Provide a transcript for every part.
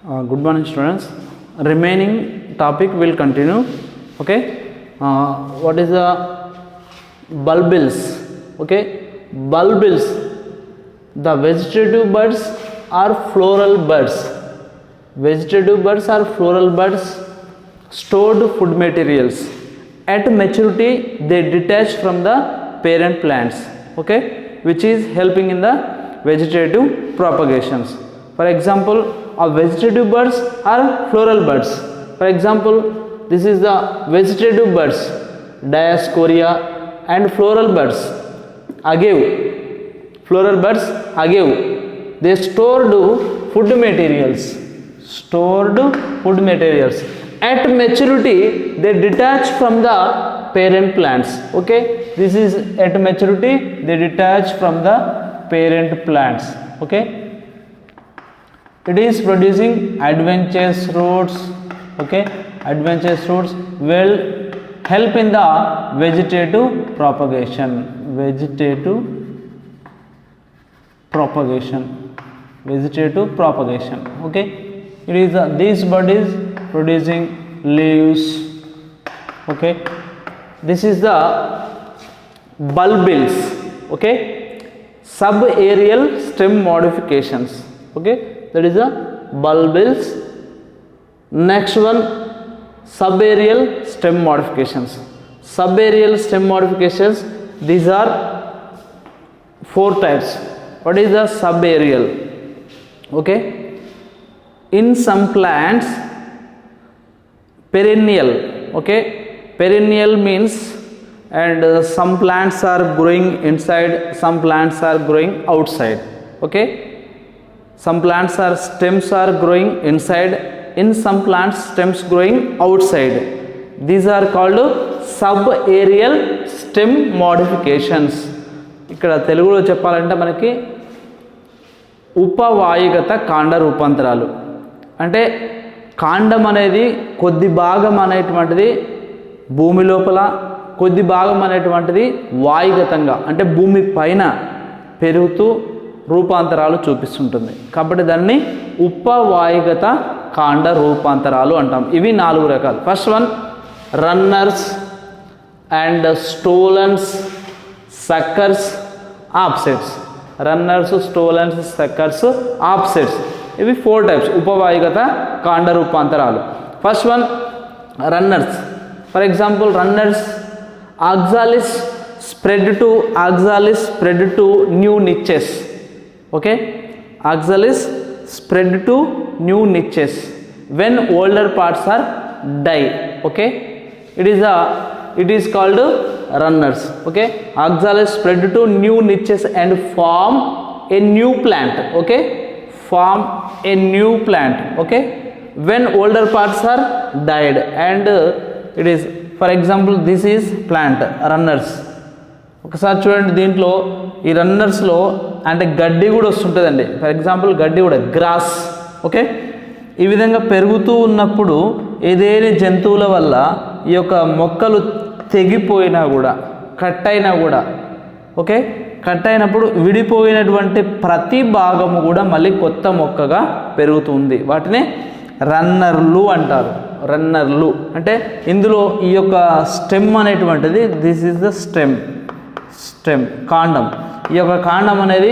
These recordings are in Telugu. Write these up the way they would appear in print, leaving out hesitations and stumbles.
Good morning, students. Remaining topic will continue. Okay. What is the bulbils? Okay. Bulbils. The vegetative buds are floral buds. Vegetative buds are floral buds, stored food materials. At maturity, they detach from the parent plants. Okay, which is helping in the vegetative propagations. For example, vegetative buds are floral buds. For example, this is the vegetative buds, Dioscorea, and floral buds, agave. Floral buds, agave. They stored food materials. Stored food materials. At maturity, they detach from the parent plants. Okay, this is at maturity, they detach from the parent plants. Okay, it is producing adventitious roots. Okay, adventitious roots will help in the vegetative propagation. Vegetative propagation. Okay, it is this bud is producing leaves. Okay, this is the bulbils. Okay, subaerial stem modifications. Okay, that is the bulbils. Next one, subaerial stem modifications. Subaerial stem modifications, these are 4 types. What is the subaerial? Okay, in some plants, perennial. Okay, perennial means, and some plants are growing inside, some plants are growing outside. Okay, some plants are stems are growing inside, in some plants stems growing outside. These are called subaerial stem modifications. ఇక్కడ తెలుగులో చెప్పాలంటే మనకి ఉపవాయుగత కాండ రూపాంతరాలు. అంటే కాండం అనేది కొద్ది భాగం అనేటువంటిది భూమి లోపల, కొద్ది భాగం అనేటువంటిది వాయుగతంగా అంటే భూమి పైన పెరుగుతూ రూపాంతరాలు చూపిస్తుంటుంది. కాబట్టి దాన్ని ఉపవాయుగత కాండ రూపాంతరాలు అంటాం. ఇవి 4 రకాలు. First one, runners and stolons, suckers, offsets. Runners, stolons, suckers, offsets, ఇవి 4 టైప్స్ ఉపవాయుగత కాండ రూపాంతరాలు. First one, runners. For example, runners oxalis spread to new niches. Okay, oxalis spread to new niches when older parts are die. Okay, it is called runners. Okay, oxalis spread to new niches and form a new plant. Okay, form a new plant. Okay, when older parts are died, and it is, for example, this is plant runners. ఒకసారి చూడండి, దీంట్లో ఈ రన్నర్స్లో అంటే గడ్డి కూడా వస్తుంటుందండి. ఫర్ ఎగ్జాంపుల్, గడ్డి కూడా గ్రాస్. ఓకే, ఈ విధంగా పెరుగుతూ ఉన్నప్పుడు ఏదైనా జంతువుల వల్ల ఈ యొక్క మొక్కలు తెగిపోయినా కూడా, కట్ అయినా కూడా, ఓకే, కట్ అయినప్పుడు విడిపోయినటువంటి ప్రతి భాగము కూడా మళ్ళీ కొత్త మొక్కగా పెరుగుతుంది. వాటినే రన్నర్లు అంటారు. రన్నర్లు అంటే ఇందులో ఈ యొక్క స్టెమ్ అనేటువంటిది, దిస్ ఈజ్ ద స్టెమ్, కాండం. ఈ యొక్క కాండం అనేది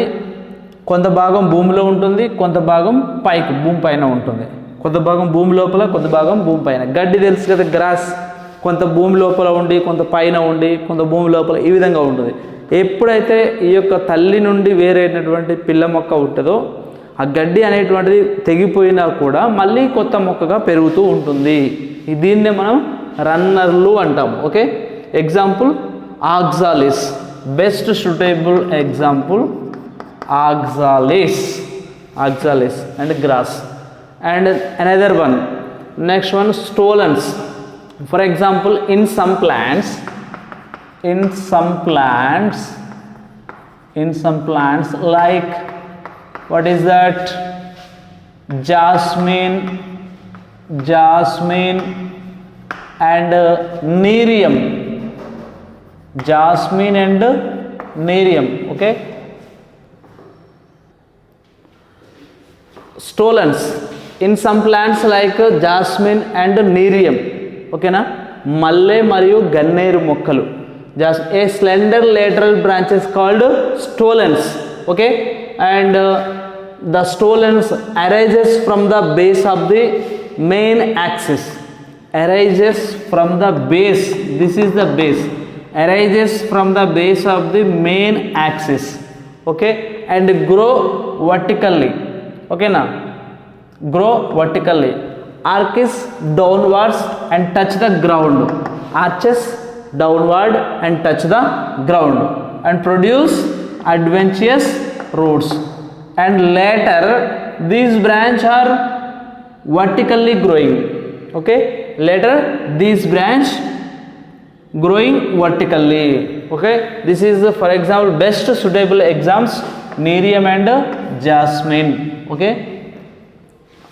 కొంత భాగం భూమిలో ఉంటుంది, కొంత భాగం పైకి భూమి పైన ఉంటుంది. కొంత భాగం భూమి లోపల, కొంత భాగం భూమి పైన. గడ్డి తెలుసు కదా, గ్రాస్, కొంత భూమి లోపల ఉండి, కొంత పైన ఉండి, కొంత భూమి లోపల, ఈ విధంగా ఉంటుంది. ఎప్పుడైతే ఈ యొక్క తల్లి నుండి వేరైనటువంటి పిల్ల మొక్క ఉంటుందో, ఆ గడ్డి అనేటువంటిది తెగిపోయినా కూడా మళ్ళీ కొత్త మొక్కగా పెరుగుతూ ఉంటుంది. దీన్నే మనం రన్నర్లు అంటాం. Okay, example oxalis, best suitable example, oxalis and grass. And another one, next one, stolons. For example, in some plants like, what is that, jasmine and Nerium. Jasmine and Nerium. Okay, stolons. In some plants like jasmine and Nerium, ఓకేనా, మల్లె మరియు గన్నేరు మొక్కలు. A slender lateral branches called stolons, okay, and the stolons arises from the base of the main axis, arises from the base, this is the base, arises from the base of the main axis, okay, and grow vertically, okay na, grow vertically, arches downwards and touch the ground, arches downward and touch the ground and produce adventitious roots, and later these branch are vertically growing, okay, later these branch growing vertically, okay. This is the, for example, best suitable exams Nerium and Jasmine, okay.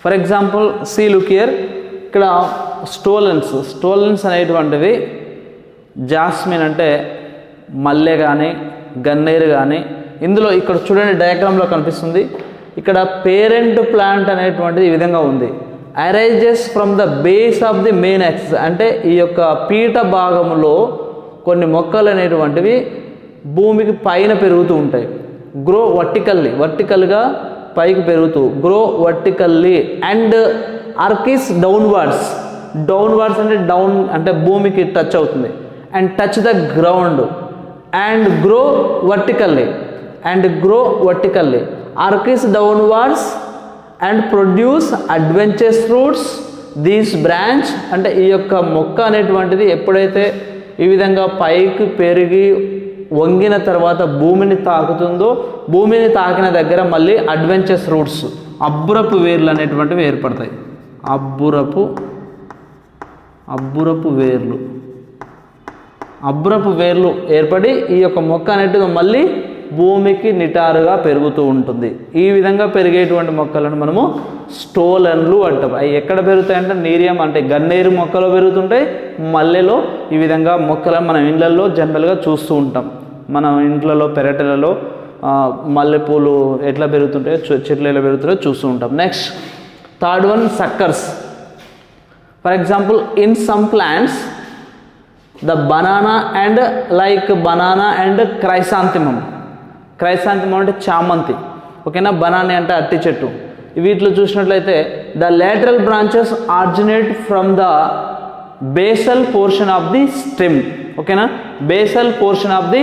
For example, see, look here, ఇక్కడ స్టోలెన్స్ అనేటువంటివి జాస్మిన్ అంటే మల్లె కానీ గన్నేరు కానీ, ఇందులో ఇక్కడ చూడండి డయాగ్రామ్లో కనిపిస్తుంది, ఇక్కడ పేరెంట్ ప్లాంట్ అనేటువంటిది ఈ విధంగా ఉంది, arises from the base of the main axis, అంటే ఈ యొక్క పీఠ భాగంలో కొన్ని మొక్కలు అనేటువంటివి భూమికి పైన పెరుగుతూ ఉంటాయి. గ్రో వర్టికల్గా పైకి పెరుగుతూ, grow vertically, and arches downwards అంటే డౌన్ అంటే భూమికి టచ్ అవుతుంది, and touch the ground, and grow vertically, arches downwards and produce adventurous fruits, these branch అంటే ఈ యొక్క మొక్క అనేటువంటిది ఎప్పుడైతే ఈ విధంగా పైకి పెరిగి వంగిన తర్వాత భూమిని తాకుతుందో, భూమిని తాకిన దగ్గర మళ్ళీ అడ్వెంచరస్ రూట్స్, అబ్బురపు వేర్లు అనేటువంటివి ఏర్పడతాయి, అబ్బురపు వేర్లు ఏర్పడి ఈ యొక్క మొక్క అనేటిది మళ్ళీ భూమికి నిటారుగా పెరుగుతూ ఉంటుంది. ఈ విధంగా పెరిగేటువంటి మొక్కలను మనము స్టోలన్లు అంటాం. అవి ఎక్కడ పెరుగుతాయంటే నీరియం అంటే గన్నేరు మొక్కలో పెరుగుతుంటాయి, మల్లెలో ఈ విధంగా మొక్కలను మనం ఇళ్ళల్లో జనరల్గా చూస్తూ ఉంటాం. మన ఇంట్లలో పెరటలలో మల్లెపూలు ఎట్లా పెరుగుతుంటాయో చెట్లు ఎలా పెరుగుతాయో చూస్తూ ఉంటాం. Next third one suckers. For example in some plants the banana and chrysanthemum అంటే చామంతి, ఓకేనా, బనానా అంటే అట్టి చెట్టు. వీటిలో చూసినట్లయితే the lateral branches originate from the basal portion of the stem, ఓకేనా, basal portion of the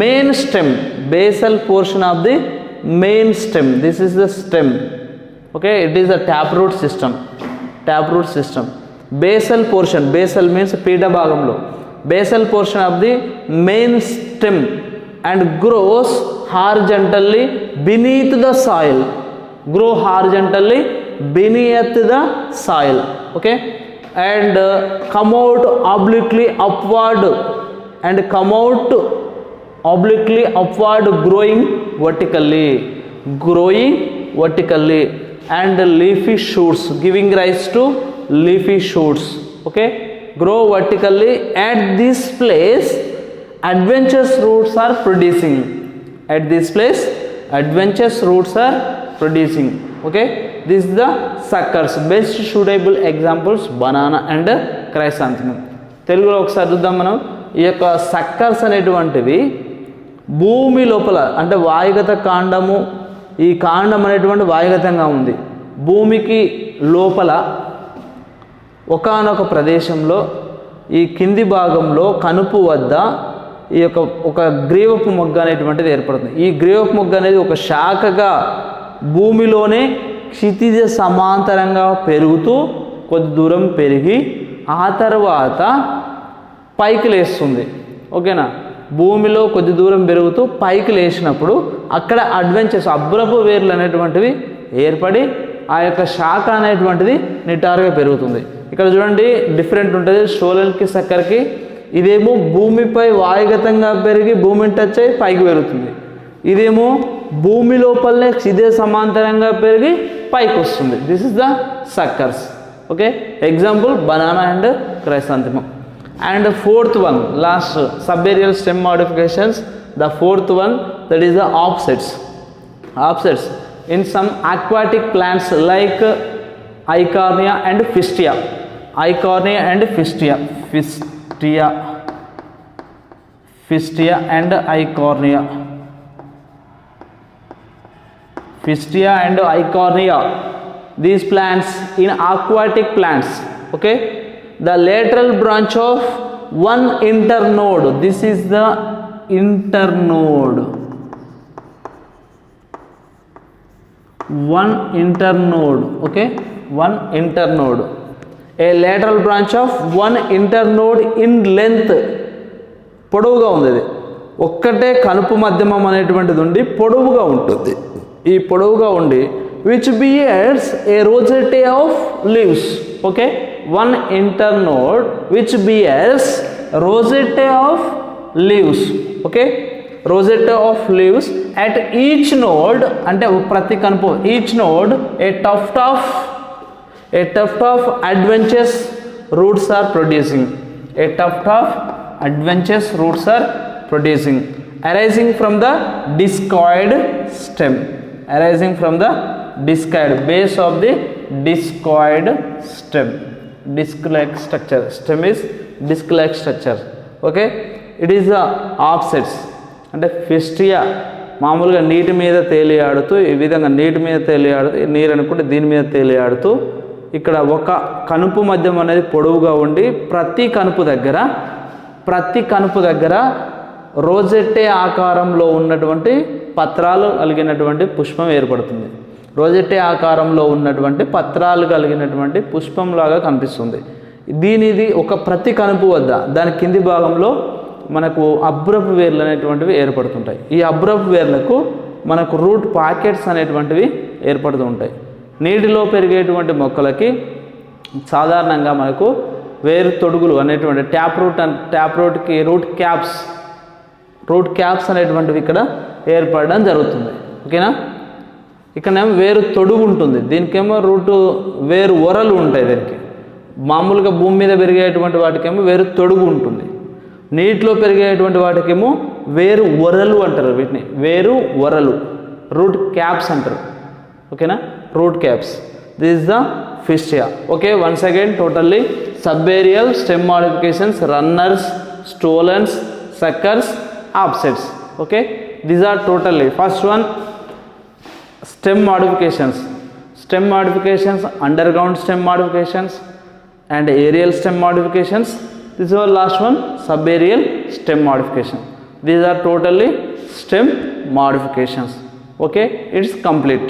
main stem, this is the stem, okay, it is the tap root system. Basal means పీఠ భాగంలో, basal portion of the main stem and grows horizontally beneath the soil, okay, and come out obliquely upward growing vertically, and leafy shoots, giving rise to leafy shoots, okay, grow vertically. At this place adventitious roots are producing, okay. This is the suckers. Best suitable examples banana and chrysanthemum. తెలుగులో ఒకసారి చూద్దాం మనం. ఈ యొక్క సక్కర్స్ అనేటువంటివి భూమి లోపల అంటే వాయుగత కాండము, ఈ కాండం అనేటువంటి వాయుగతంగా ఉంది, భూమికి లోపల ఒకానొక ప్రదేశంలో ఈ కింది భాగంలో కనుపు వద్ద ఈ యొక్క ఒక గ్రీవపు మొగ్గ అనేటువంటిది ఏర్పడుతుంది. ఈ గ్రీవపు మొగ్గ అనేది ఒక శాఖగా భూమిలోనే క్షితిజ సమాంతరంగా పెరుగుతూ కొద్ది దూరం పెరిగి ఆ తర్వాత పైకి లేస్తుంది, ఓకేనా. భూమిలో కొద్ది దూరం పెరుగుతూ పైకి లేచినప్పుడు అక్కడ అబ్బురపు వేర్లు అనేటువంటివి ఏర్పడి ఆ యొక్క శాఖ అనేటువంటిది నిటారుగా పెరుగుతుంది. ఇక్కడ చూడండి డిఫరెంట్ ఉంటుంది స్టోలన్కి సక్కర్కి. ఇదేమో భూమిపై వాయుగతంగా పెరిగి భూమిని టచ్ అయ్యి పైకి పెరుగుతుంది, ఇదేమో భూమి లోపలనే క్షితిజ సమాంతరంగా పెరిగి పైకి వస్తుంది. This is the suckers, okay. Example banana and chrysanthemum. And fourth one, last subaerial stem modifications. The fourth one, that is the offsets. In some aquatic plants like Eichhornia and Pistia. Eichhornia and Pistia. Pistia and Eichhornia. Fistia and Eichhornia, these plants in aquatic plants. Okay, the lateral branch of one internode. This is the internode. One internode. Okay, one internode. A lateral branch of one internode in length. పొడవుగా ఉంది. ఇది ఒక్కటే కనుపు మధ్యమం అనేటువంటిది ఉండి పొడవుగా ఉంటుంది. ఈ పొడవుగా ఉండి which bears a rosette of leaves. Okay, one internode which bears rosette of leaves. Okay, rosette of leaves at each node, అంటే ప్రతి కనుపు each node a tuft of adventures roots are producing. A tuft of adventures roots are producing arising from the discoid stem. Arising from the discoid base of the discoid stem. Disc-like structure. Stem is disc-like structure. Okay, it is the offsets. అంటే ఫిస్టియా మామూలుగా నీటి మీద తేలియాడుతూ, ఈ విధంగా నీటి మీద తేలియాడుతూ, నీరు అనుకుంటే దీని మీద తేలియాడుతూ, ఇక్కడ ఒక కనుపు మధ్యం అనేది పొడవుగా ఉండి ప్రతి కనుపు దగ్గర రోజెట్టే ఆకారంలో ఉన్నటువంటి పత్రాలు కలిగినటువంటి పుష్పం ఏర్పడుతుంది. రోజెట్టే ఆకారంలో ఉన్నటువంటి పత్రాలు కలిగినటువంటి పుష్పంలాగా కనిపిస్తుంది. దీనిది ఒక ప్రతి కనుపు వద్ద దాని కింది భాగంలో మనకు అబ్రపు వేర్లు అనేటువంటివి ఏర్పడుతుంటాయి. ఈ అబ్రపు వేర్లకు మనకు రూట్ పాకెట్స్ అనేటువంటివి ఏర్పడుతూ ఉంటాయి. నీటిలో పెరిగేటువంటి మొక్కలకి సాధారణంగా మనకు వేరు తొడుగులు అనేటువంటి ట్యాప్ రూట్కి రూట్ క్యాప్స్ అనేటువంటివి ఇక్కడ ఏర్పడడం జరుగుతుంది. ఓకేనా, ఇక్కడేమో వేరు తొడుగు ఉంటుంది, దీనికేమో వేరు ఒరలు ఉంటాయి. దీనికి మామూలుగా భూమి మీద పెరిగేటువంటి వాటికేమో వేరు తొడుగు ఉంటుంది. నీటిలో పెరిగేటువంటి వాటికేమో వేరు ఒరలు అంటారు. వీటిని వేరు ఒరలు, రూట్ క్యాప్స్ అంటారు. ఓకేనా, root caps. This is the Pistia. Okay, once again totally subaerial, stem modifications, runners, stolons, suckers, offsets. Okay, these are totally first one stem modifications, underground stem modifications and aerial stem modifications. This is our last one, subaerial stem modification. These are totally stem modifications. Okay, it's complete.